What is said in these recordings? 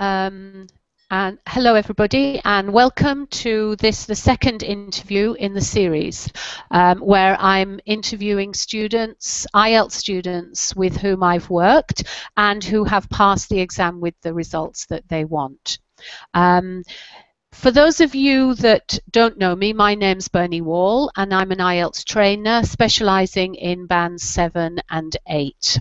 And hello everybody, and welcome to the second interview in the series, where I'm interviewing students, IELTS students with whom I've worked and who have passed the exam with the results that they want. For those of you that don't know me, my name's Bernie Wall and I'm an IELTS trainer specialising in bands 7 and 8.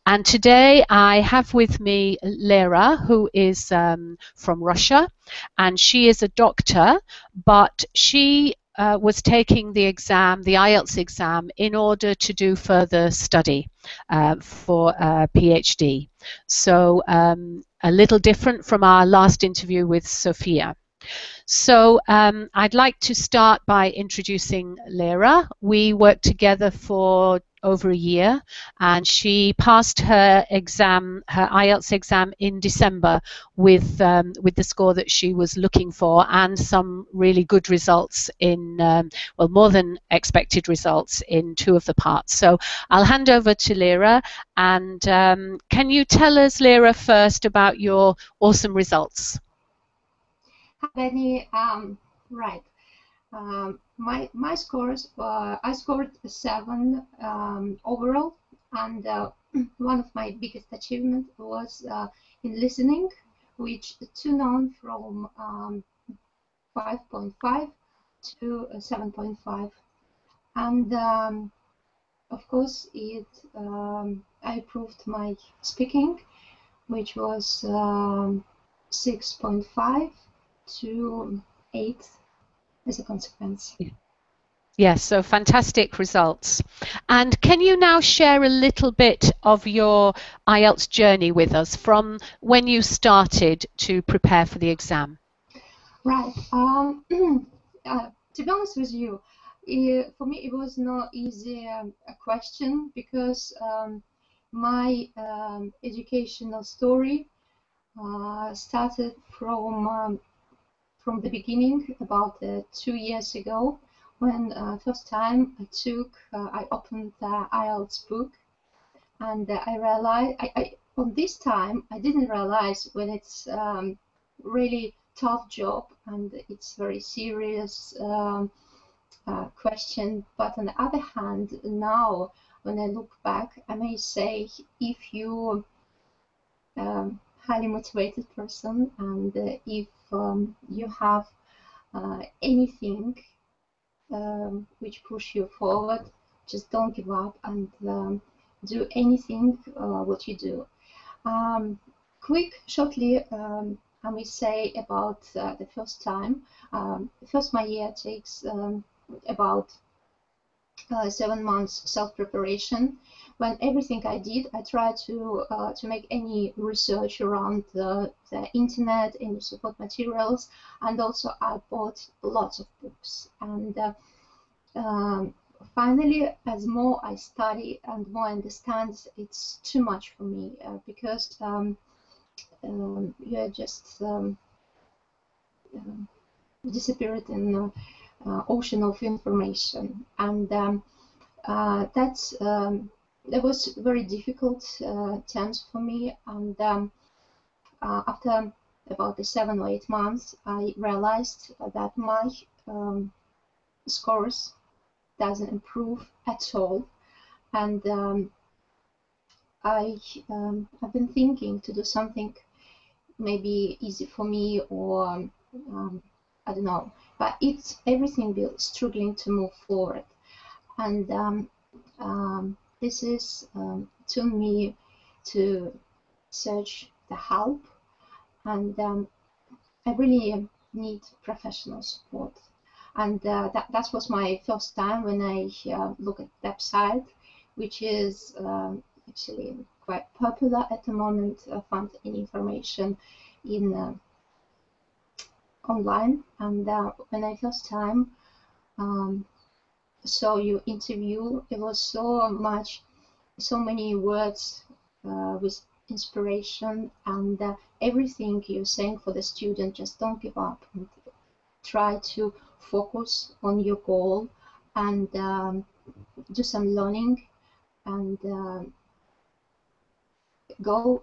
And today I have with me Lera, who is from Russia, and she is a doctor, but she was taking the exam, the IELTS exam, in order to do further study for a PhD. So a little different from our last interview with Sophia. So I'd like to start by introducing Lera. We worked together for over a year, and she passed her exam, her IELTS exam, in December with the score that she was looking for and some really good results in, well, more than expected results in 2 of the parts. So I'll hand over to Lera, and can you tell us, Lera, first about your awesome results? Hi, Benny. Right. My scores, I scored 7 overall, and one of my biggest achievements was in listening, which turned on from 5.5 to 7.5, and of course I improved my speaking, which was 6.5 to 8 as a consequence. Yes, so fantastic results. And can you now share a little bit of your IELTS journey with us from when you started to prepare for the exam? Right. To be honest with you, for me it was not easy a question, because my educational story started from the beginning, about 2 years ago, when first time I opened the IELTS book, and I realized on this time I didn't realize when it's really tough job and it's very serious question. But on the other hand, now when I look back, I may say, if you highly motivated person, and if you have anything which push you forward, just don't give up, and do anything what you do. Shortly, I may say about the first time. First, my year takes about 7 months self-preparation. When everything I did, I tried to make any research around the internet, any support materials, and also I bought lots of books. And finally, as more I study and more I understand, it's too much for me, because you're just disappeared in the ocean of information, and that was very difficult times for me. And after about the 7 or 8 months, I realized that my scores doesn't improve at all, and I've been thinking to do something maybe easy for me, or I don't know, but it's everything was struggling to move forward. And this is turned me to search the help, and I really need professional support. And that was my first time when I look at the website, which is actually quite popular at the moment. I found any information in online, and when I first time saw your interview, it was so many words with inspiration, and everything you're saying for the student. Just don't give up, and try to focus on your goal, and do some learning, and go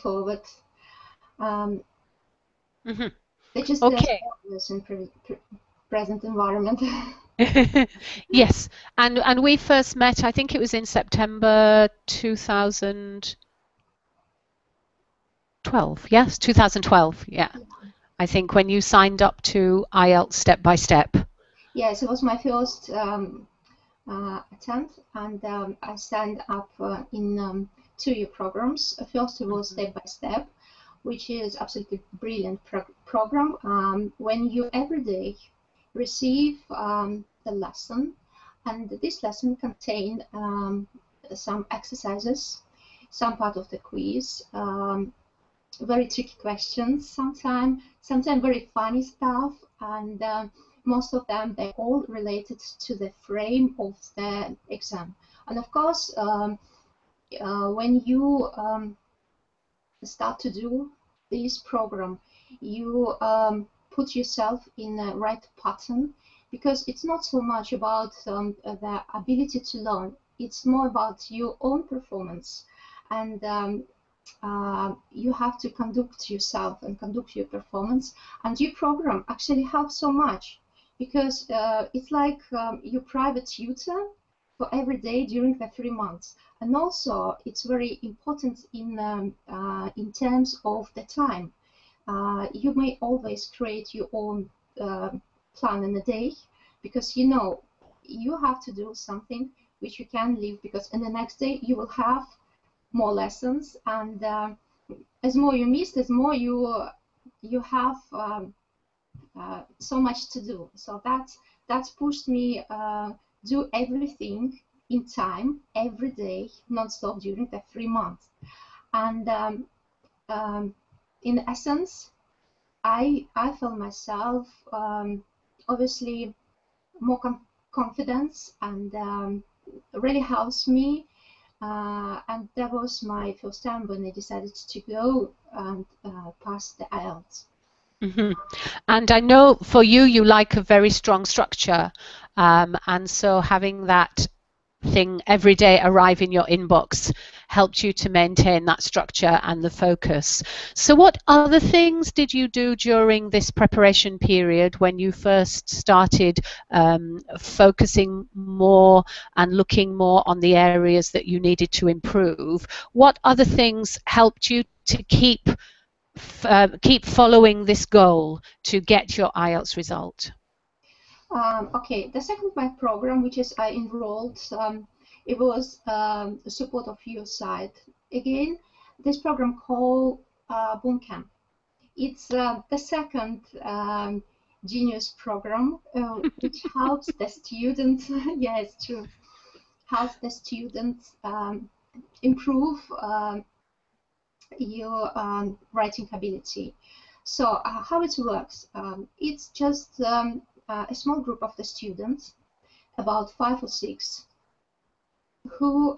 forward. Um, Hmm. they just there's Okay. always in present environment. Yes, and we first met, I think it was in September 2012. Yes, 2012. Yeah. I think when you signed up to IELTS Step by Step. Yes, it was my first attempt, and I signed up in 2-year programs. First, it was Step by Step, which is absolutely brilliant program. When you every day receive the lesson, and this lesson contained some exercises, some part of the quiz, very tricky questions sometimes very funny stuff, and most of them they all related to the frame of the exam. And of course, when you start to do this program, you put yourself in the right pattern, because it's not so much about the ability to learn, it's more about your own performance. And you have to conduct yourself and conduct your performance, and your program actually helps so much, because it's like your private tutor for every day during the 3 months. And also it's very important in terms of the time. You may always create your own plan in a day, because you know you have to do something which you can leave, because in the next day you will have more lessons, and as more you missed, as more you have so much to do. So that's pushed me do everything in time every day, non-stop during the 3 months. And in essence, I felt myself obviously more confidence, and really helps me. And that was my first time when I decided to go and pass the IELTS. Hmm. And I know for you, you like a very strong structure. And so having that thing every day arrive in your inbox helped you to maintain that structure and the focus. So what other things did you do during this preparation period when you first started focusing more and looking more on the areas that you needed to improve? What other things helped you to keep following this goal to get your IELTS result? Okay, the second my program, which is I enrolled, it was the support of your side. Again, this program called Bootcamp. It's the second genius program, which helps the students. Yeah, it's true. Helps the students improve your writing ability. So how it works? It's just a small group of the students, about 5 or 6, who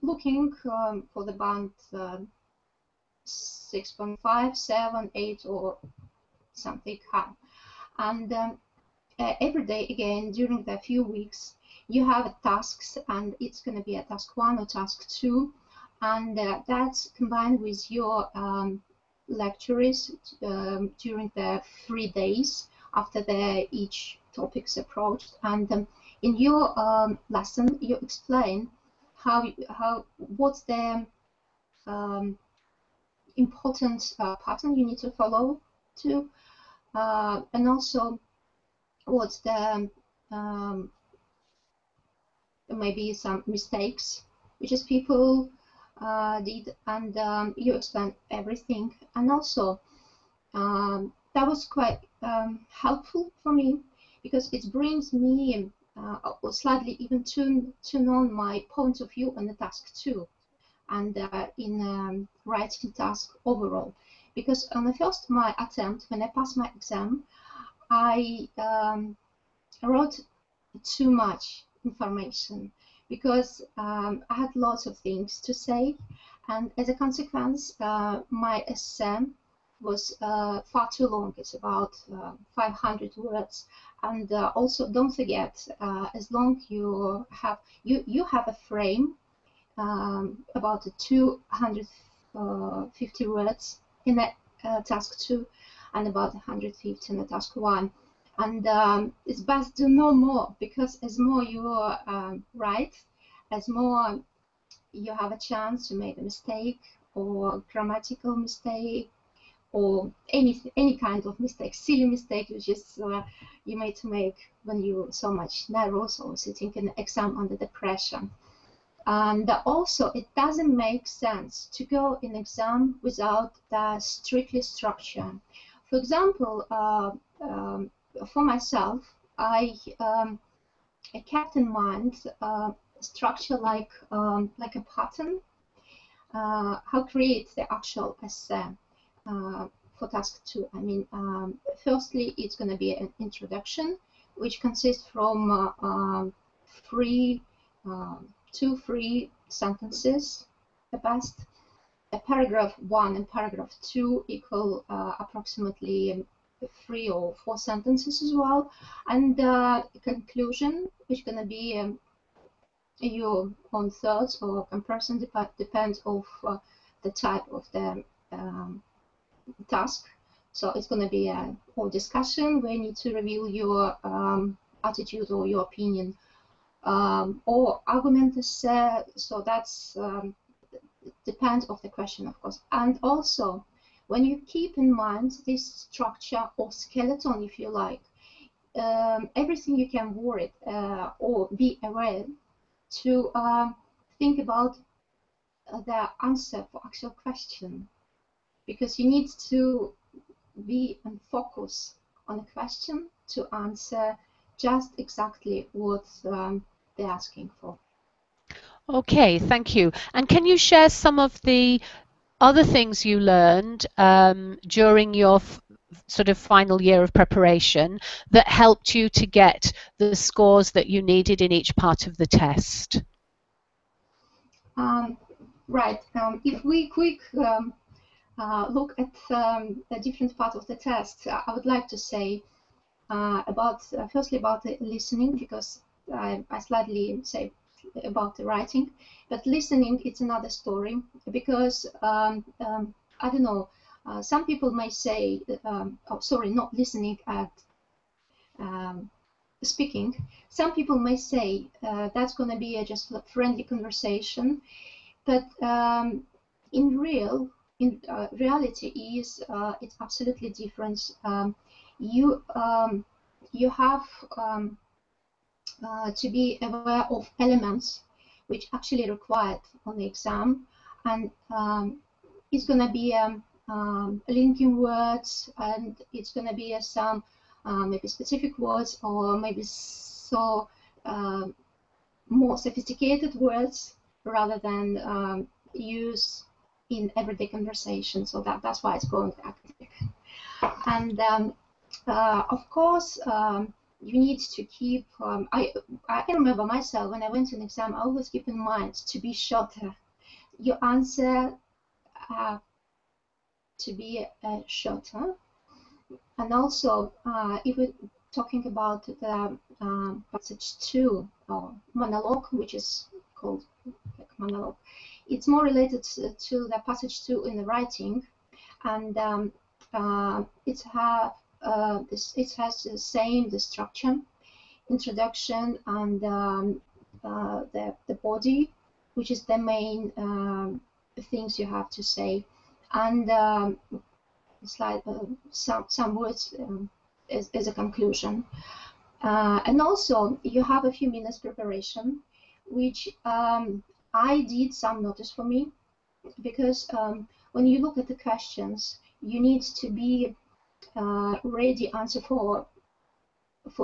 looking for the band 6.5, 7, 8, or something high. And every day again during the few weeks you have tasks, and it's going to be a task 1 or task 2, and that's combined with your lectures during the 3 days after each topic's approached. And in your lesson you explain what's the important pattern you need to follow to, and also what's the maybe some mistakes which is people did, and you explain everything. And also that was quite helpful for me, because it brings me slightly even to know my point of view on the task too, and in writing task overall. Because on the first my attempt, when I passed my exam, I wrote too much information, because I had lots of things to say, and as a consequence, my essay was far too long. It's about 500 words, and also don't forget, as long you have a frame about 250 words in the task 2 and about 150 in the task 1. And it's best to know more, because as more you write, as more you have a chance to make a mistake or grammatical mistake or any kind of mistake, silly mistake, which is you may to make when you so much nervous or sitting in the exam under the pressure. And also, it doesn't make sense to go in exam without the strictly structure. For example, for myself, I kept in mind structure like a pattern. How create the actual essay for task 2. I mean, firstly, it's going to be an introduction, which consists from two free sentences, the best. A paragraph 1 and paragraph 2 equal approximately 3 or 4 sentences as well, and a conclusion, which is going to be your own thoughts or comparison, depends of the type of the task. So it's going to be a whole discussion where you need to reveal your attitude or your opinion, or argument. So that's depends of the question, of course. And also, when you keep in mind this structure or skeleton, if you like, everything you can worry or be aware to think about the answer for actual question, because you need to be and focus on a question to answer just exactly what they're asking for. Okay, thank you. And can you share some of the other things you learned during your sort of final year of preparation that helped you to get the scores that you needed in each part of the test? Right. If we quick look at a different part of the test, I would like to say about firstly about the listening, because I slightly say about the writing, but listening, it's another story, because I don't know, some people may say, oh, sorry, not listening at speaking. Some people may say that's going to be just a friendly conversation, but in reality is it's absolutely different. You you have to be aware of elements which actually required on the exam, and it's going to be linking words, and it's going to be some maybe specific words, or maybe more sophisticated words rather than use in everyday conversation. So that's why it's called academic. And of course, you need to keep. I remember myself when I went to an exam, I always keep in mind to be shorter. Your answer to be shorter, and also if we're talking about the passage 2 or monologue, which is called monologue, it's more related to the passage 2 in the writing, and it has the same structure, introduction, and the body, which is the main things you have to say, and it's like some words as a conclusion, and also you have a few minutes preparation, which I did some notice for me, because when you look at the questions, you need to be ready answer for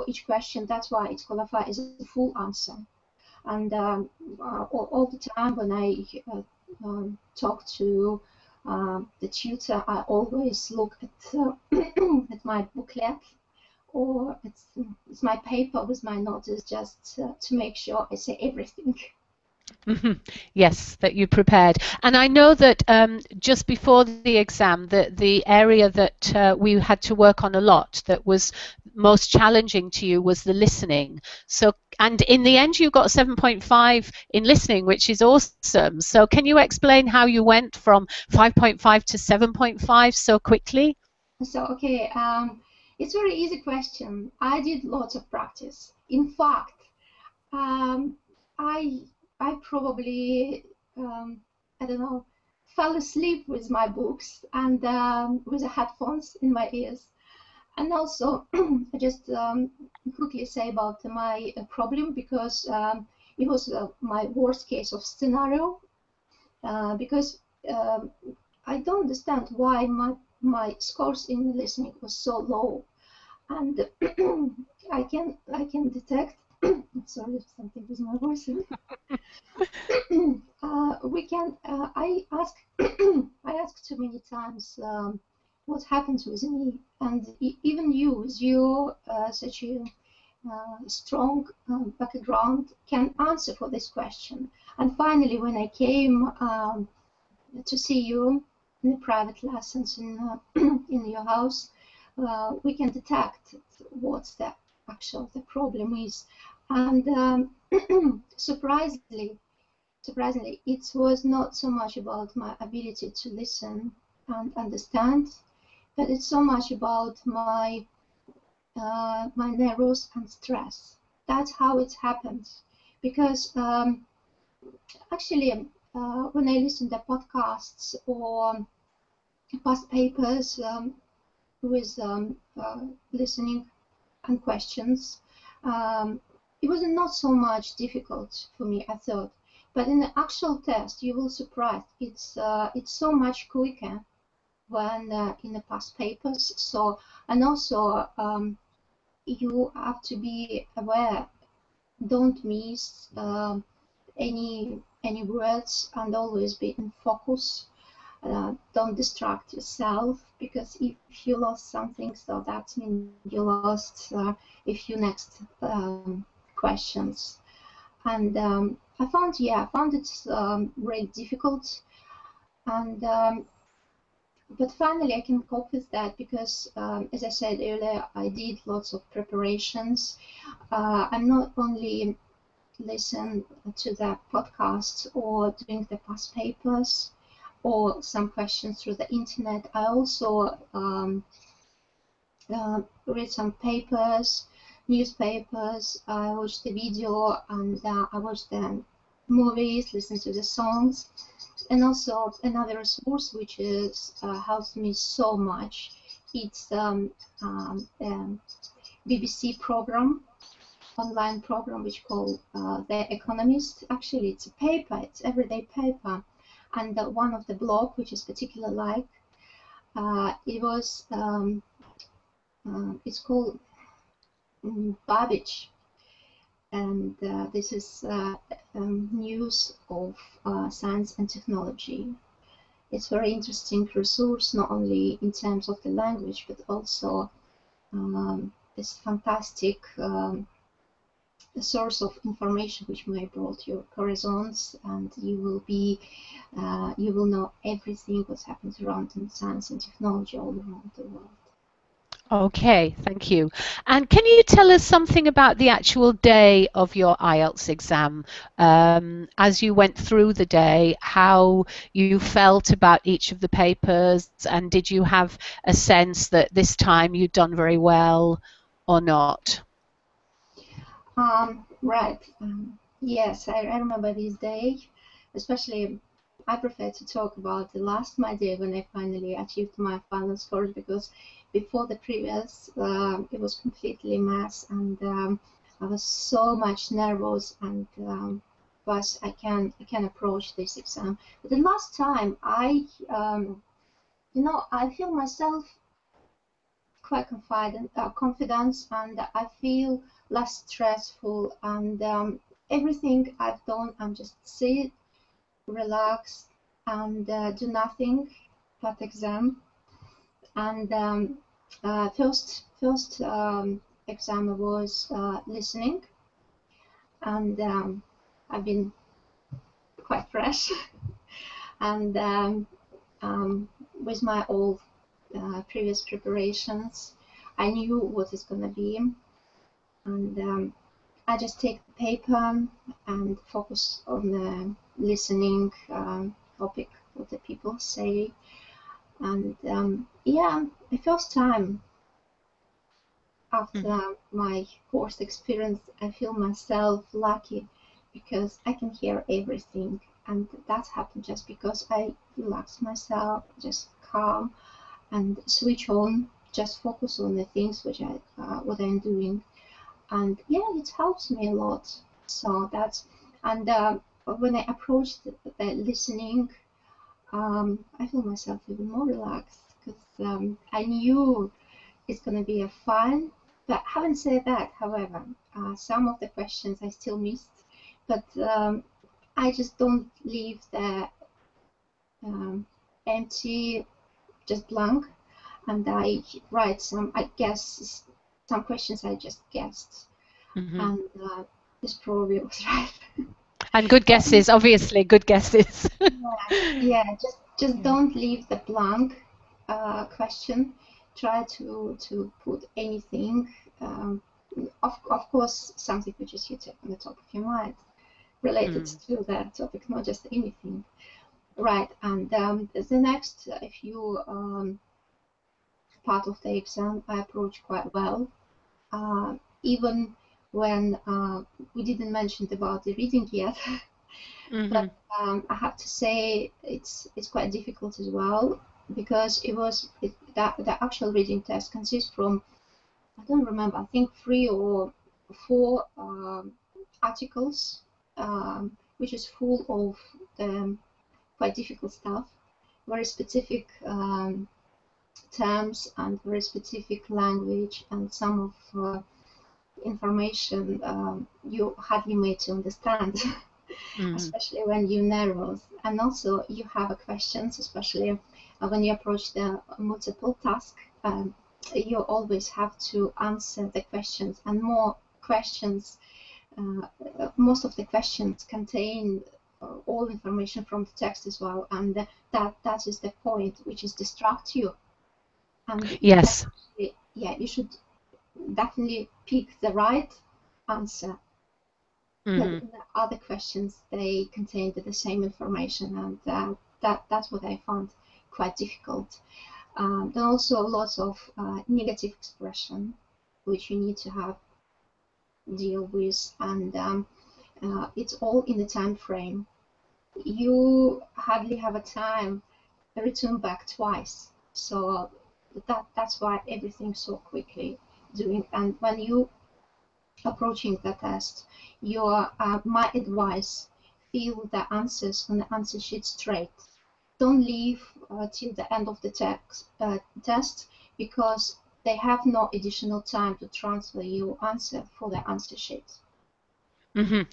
each question. That's why it's qualified as a full answer. And all the time when I talk to the tutor, I always look at at my booklet, or it's my paper with my notes, just to make sure I say everything. Yes, that you prepared. And I know that just before the exam, the area that we had to work on a lot that was most challenging to you was the listening. So, and in the end, you got 7.5 in listening, which is awesome. So, can you explain how you went from 5.5 to 7.5 so quickly? So, okay, it's a very easy question. I did lots of practice. In fact, um, I I probably I don't know, fell asleep with my books and with the headphones in my ears. And also, I just quickly say about my problem, because it was my worst case of scenario, because um, I don't understand why my scores in listening was so low, and I can detect. Sorry, something with my voice. We can. I ask too many times what happens with me, and even you, with your such a strong background, can answer for this question. And finally, when I came to see you in the private lessons in your house, we can detect what's the actual the problem is. And surprisingly, it was not so much about my ability to listen and understand, but it's so much about my nerves and stress. That's how it happens. Because actually, when I listen to podcasts or past papers with listening and questions, um, it was not so much difficult for me, I thought. But in the actual test, you will surprise. It's so much quicker when in the past papers. So, and also you have to be aware. Don't miss any words, and always be in focus. Don't distract yourself, because if you lost something, so that means you lost if you next questions. And I found it really difficult, and but finally I can cope with that, because as I said earlier, I did lots of preparations. I'm not only listen to the podcasts or doing the past papers or some questions through the internet. I also read some papers, newspapers. I watch the video, and I watch the movies, listen to the songs, and also another source which is helps me so much. It's BBC program, online program, which called The Economist. Actually, it's a paper, it's everyday paper, and one of the blog which is particularly like it was it's called Babbage, and this is news of science and technology. It's very interesting resource, not only in terms of the language, but also this fantastic source of information which may broaden your horizons, and you will know everything what happens around in science and technology all around the world. Okay, thank you. And can you tell us something about the actual day of your IELTS exam? As you went through the day, how you felt about each of the papers, and did you have a sense that this time you'd done very well or not? Right. Yes, I remember this day. Especially, I prefer to talk about the last my day when I finally achieved my final scores, because before the previous, it was completely mess, and I was so much nervous, and was I can approach this exam. But the last time, I feel myself quite confidence, and I feel less stressful, and everything I've done, I'm just sit, relax, and do nothing but exam. And first exam was listening, and I've been quite fresh. And with my old previous preparations, I knew what it's going to be. And I just take the paper and focus on the listening topic, what the people say. And yeah, the first time after my course experience, I feel myself lucky because I can hear everything. And that happened just because I relax myself, just calm and switch on, just focus on the things which what I'm doing. And yeah, it helps me a lot. So that's, and when I approach the listening, I feel myself even more relaxed because I knew it's going to be a fun. But having said that, however, some of the questions I still missed, but I just don't leave the empty, just blank, and I write some, I guess, some questions I just guessed, and this probably was right. And good guesses, obviously, good guesses. Yeah, just don't leave the blank question. Try to put anything, of course, something which is you take on the top of your mind, related to that topic, not just anything. Right, and the next few part of the exam I approached quite well, even when we didn't mention about the reading yet. But I have to say it's quite difficult as well, because that the actual reading test consists from, I don't remember, I think 3 or 4 articles, which is full of quite difficult stuff, very specific terms and very specific language, and some of information you hardly made to understand. Especially when you narrow, and also you have questions, especially when you approach the multiple task, you always have to answer the questions, and more questions, most of the questions contain all information from the text as well, and that is the point which is distract you. And yes, yeah, you should definitely pick the right answer. But the other questions, they contained the same information, and that's what I found quite difficult. There are also lots of negative expression which you need to have deal with, and it's all in the time frame. You hardly have a time to return back twice, so that's why everything so quickly doing. And when you approaching the test, your my advice, fill the answers on the answer sheet straight. Don't leave till the end of the test, because they have no additional time to transfer your answer for the answer sheet.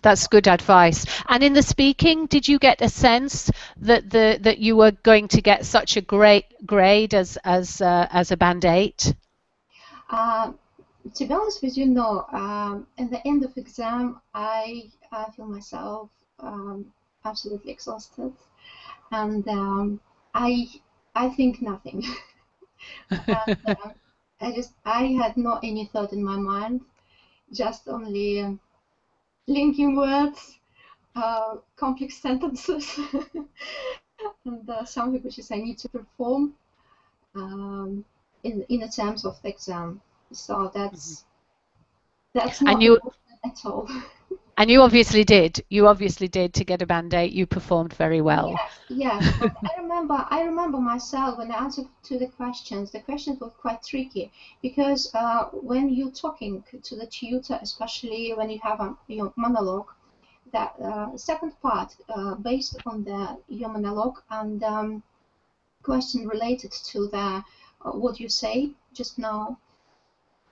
That's good advice. And in the speaking, did you get a sense that that you were going to get such a great grade as a band 8? To be honest with you, no. At the end of exam, I feel myself absolutely exhausted, and I think nothing. And I had no any thought in my mind, just only linking words, complex sentences, and something which is I need to perform in the terms of the exam. So that's not at all. And you obviously did. You obviously did to get a band 8. You performed very well. Yes. And I remember myself when I answered to the questions. The questions were quite tricky, because when you're talking to the tutor, especially when you have your monologue, that second part based on your monologue and question related to the what you say just now,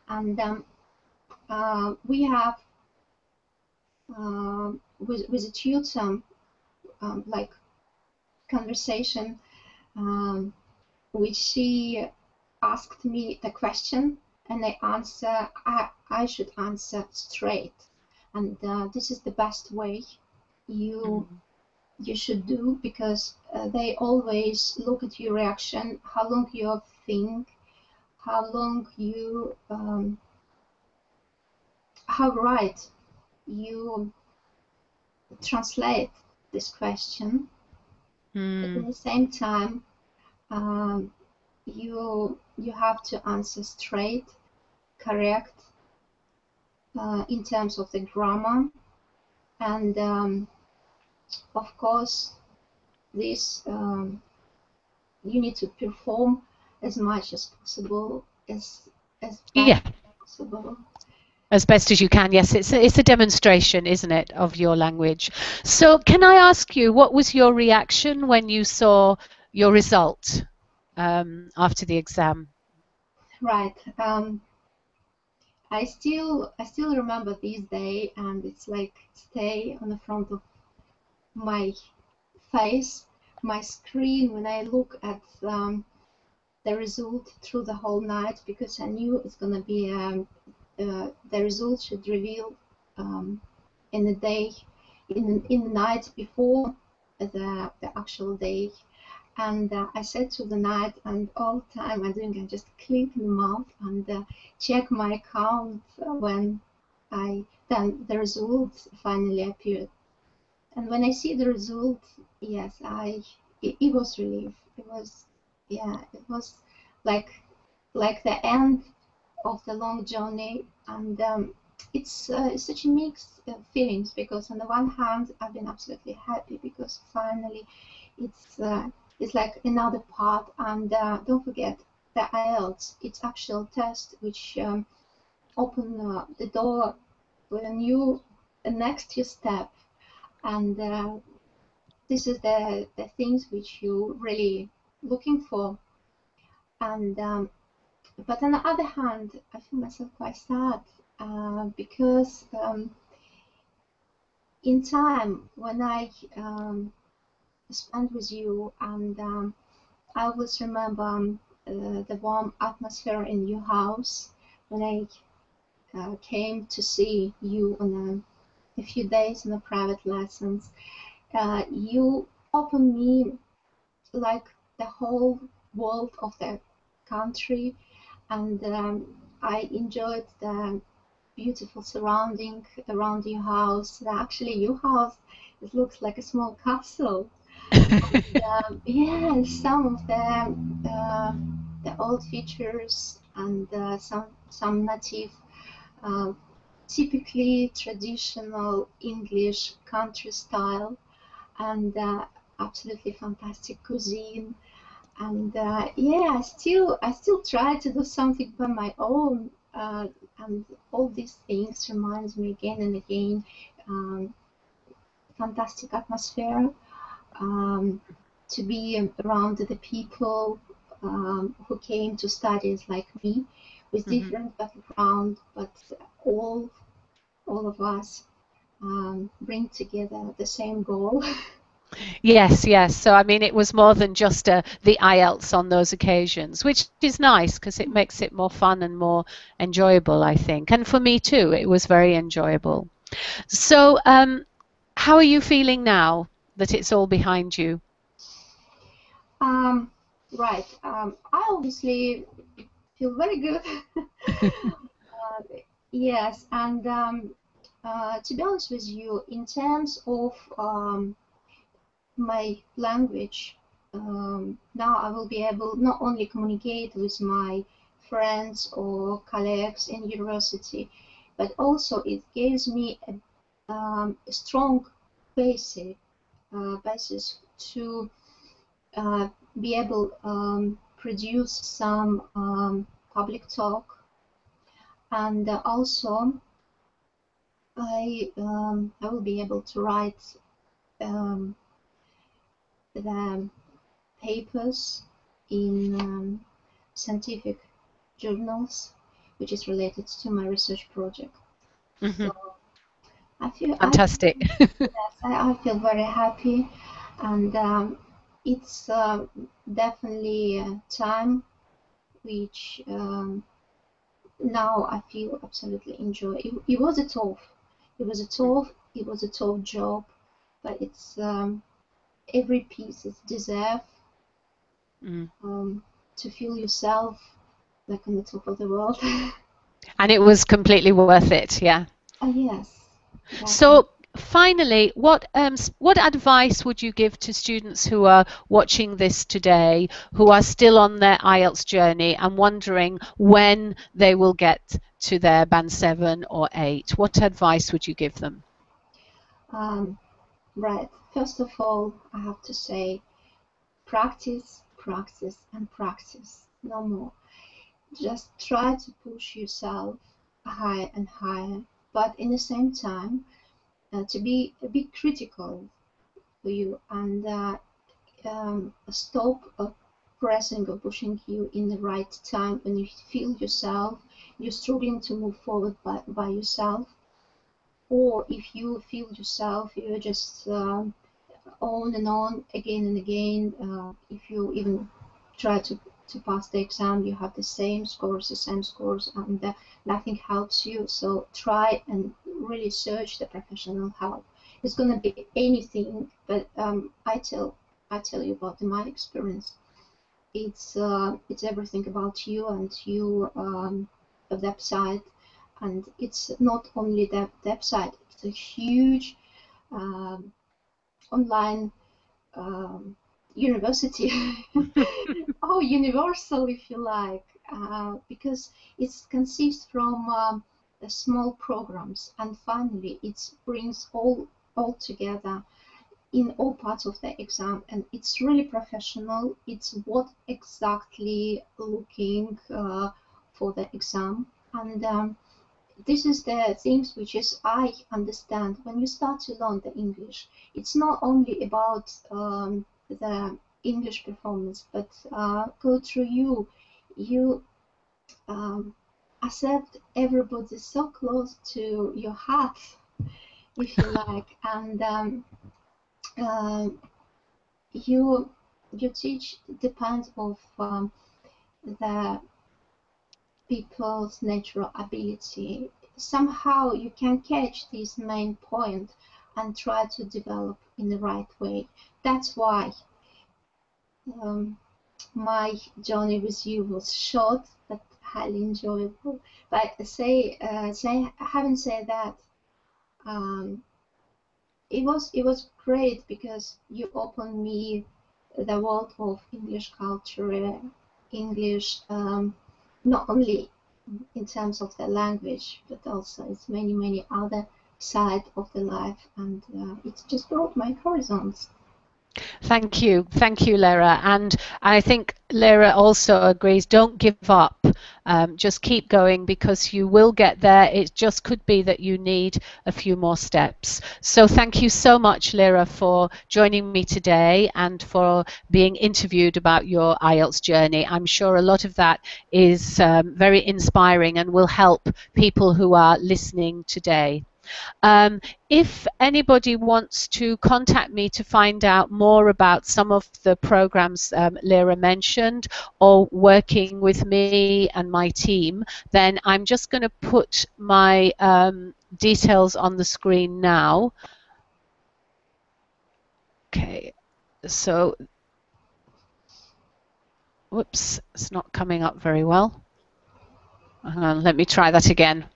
and we have with the tutor like conversation, which she asked me the question, and I should answer straight, and this is the best way. You you should do, because they always look at your reaction, how long you think, how long you, how right you translate this question. But at the same time, um, you have to answer straight, correct, in terms of the grammar, and of course, this you need to perform as much as possible, as Yeah, best as possible. as best as you can. Yes, it's a demonstration, isn't it, of your language. So can I ask you, what was your reaction when you saw your result after the exam? Right. I still remember this day, and it's like stay on the front of my face, my screen, when I look at the result through the whole night, because I knew it's gonna be the result should reveal in the day, in the night before the actual day. And I said to the night, and all the time I just clean the mouth and check my account when then the results finally appeared. And when I see the result, yes, it was relief. It was, yeah, it was like the end of the long journey. And it's such a mixed feelings, because on the one hand I've been absolutely happy because finally it's uh, it's like another part. And don't forget the IELTS, it's actual test which open the door with a next year step. And this is the things which you really looking for. And but on the other hand, I feel myself quite sad, because in time when I spend with you, and I always remember the warm atmosphere in your house when I came to see you on a few days in the private lessons. You opened me like the whole world of the country, and I enjoyed the beautiful surrounding around your house. Actually, your house, it looks like a small castle. Yeah, some of the old features, and some native, uh, typically traditional English country style, and absolutely fantastic cuisine. And yeah, I still try to do something by my own, and all these things reminds me again and again, um, fantastic atmosphere, um, to be around the people who came to studies like me, with Mhm. different background, but all all of us bring together the same goal. Yes, yes. So, I mean, it was more than just the IELTS on those occasions, which is nice because it makes it more fun and more enjoyable, I think. And for me too, it was very enjoyable. So, how are you feeling now that it's all behind you? Um, right. I obviously feel very good. Yes, and to be honest with you, in terms of my language, now I will be able not only communicate with my friends or colleagues in university, but also it gives me a strong basic basis to be able produce some public talk. And also I will be able to write um, the papers in scientific journals, which is related to my research project. Hmm. So I feel Fantastic. yes, I feel very happy, and it's definitely a time which now I feel absolutely enjoy. It was a tough, it was a tough job, but it's every piece is deserve to feel yourself like on the top of the world. And it was completely worth it, yeah. Yes. Definitely. So finally, what advice would you give to students who are watching this today, who are still on their IELTS journey and wondering when they will get to their band 7 or 8? What advice would you give them? Right. First of all, I have to say, practice, practice, and practice. No more. Just try to push yourself higher and higher, but in the same time, to be a bit critical for you and stop pressing or pushing you in the right time when you feel yourself you're struggling to move forward by yourself, or if you feel yourself you're just on and on again and again. If you even try to pass the exam, you have the same scores, and nothing helps you. So try and really search the professional help. It's going to be anything, but I tell you about my experience. It's everything about you and you the website, and it's not only the website. It's a huge online university or universal, if you like, because it consists from small programs, and finally it brings all together in all parts of the exam, and it's really professional. It's what exactly looking for the exam, and this is the things which is I understand when you start to learn the English. It's not only about the English performance, but go through you accept everybody so close to your heart, if you like, and you teach depends of the people's natural ability. Somehow you can catch this main point and try to develop in the right way. That's why my journey with you was short but highly enjoyable. But having said that, it was great because you opened me the world of English culture, English, not only in terms of the language, but also it's many other side of the life, and it just broadened my horizons. Thank you, Lera. And I think Lera also agrees, don't give up. Just keep going because you will get there. It just could be that you need a few more steps. So thank you so much, Lera, for joining me today and for being interviewed about your IELTS journey. I'm sure a lot of that is very inspiring and will help people who are listening today. If anybody wants to contact me to find out more about some of the programs Lera mentioned, or working with me and my team, then I'm just going to put my details on the screen now. Okay, so, whoops, it's not coming up very well. Hang on, let me try that again.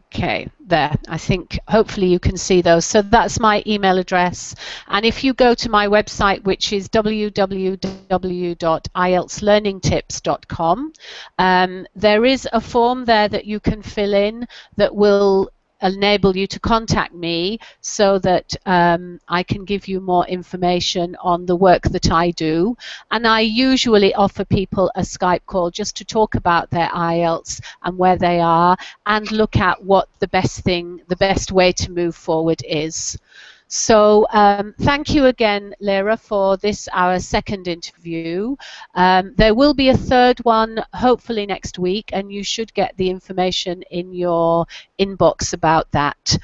Okay, there. I think hopefully you can see those. So that's my email address. And if you go to my website, which is www.ieltslearningtips.com, there is a form there that you can fill in that will enable you to contact me so that I can give you more information on the work that I do. And I usually offer people a Skype call just to talk about their IELTS and where they are and look at what the best way to move forward is. So thank you again, Lera, for this, our second interview. There will be a third one hopefully next week, and you should get the information in your inbox about that.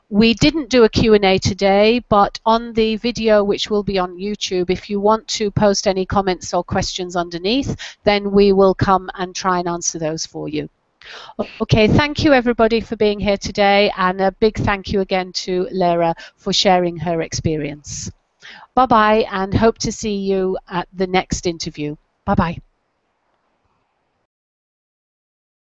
We didn't do a Q&A today, but on the video, which will be on YouTube, if you want to post any comments or questions underneath, then we will come and try and answer those for you. Okay, thank you everybody for being here today, and a big thank you again to Lara for sharing her experience. Bye-bye, and hope to see you at the next interview. Bye-bye.